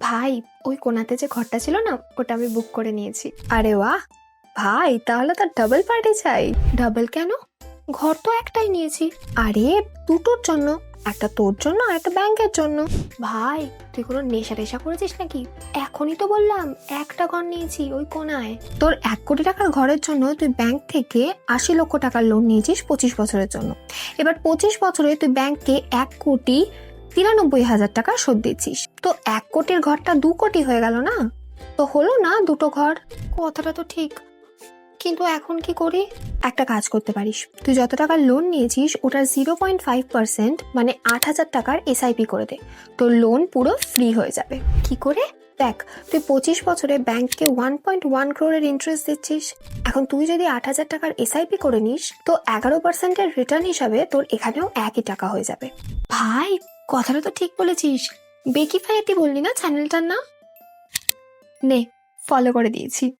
ভাই, ওই কোণাতে যে ঘরটা ছিল না, ওটা আমি বুক করে নিয়েছি। আরে বাহ ভাই, তাহলে তো ডাবল পার্টি চাই। ডাবল কেন? ঘর তো একটাই নিয়েছি। আরে দুটোর জন্য, একটা তোর জন্য আর একটা ব্যাংকের জন্য। ভাই, তুই কোনো নেশা টেশা করেছিস নাকি? এখনই তো বললাম একটা ঘর নিয়েছি ওই কোণায়। তোর 1 কোটি টাকার ঘরের জন্য তুই ব্যাংক থেকে 80 লক্ষ টাকার লোন নিয়েছিস 25 বছরের জন্য। এবার 25 বছরে তুই ব্যাংককে 1,93,হাজার টাকা শোধ দিচ্ছিস। তো 1 কোটির ঘরটা 2 কোটি হয়ে গেল না? তো হলো না দুটো ঘর? কথাটা তো ঠিক, কিন্তু এখন কি করি? একটা কাজ করতে পারিস, তুই যত টাকার লোন নিয়েছিস ওটার 0.5% মানে 8,000 টাকার SIP করে দে। তোর লোন পুরো ফ্রি হয়ে যাবে। কি করে? দেখ, তুই 25 বছরে ব্যাংককে 1.1 crore ইন্টারেস্ট দিচ্ছিস। এখন তুই যদি 8,000 টাকার SIP করে নিস, তো 11%-এর রিটার্ন হিসাবে তোর এখানেও একই টাকা হয়ে যাবে। ভাই, কথাটা তো ঠিক বলেছিস। বেকি ফায়াতি বললি না চ্যানেলটার নাম? নে, ফলো করে দিয়েছি।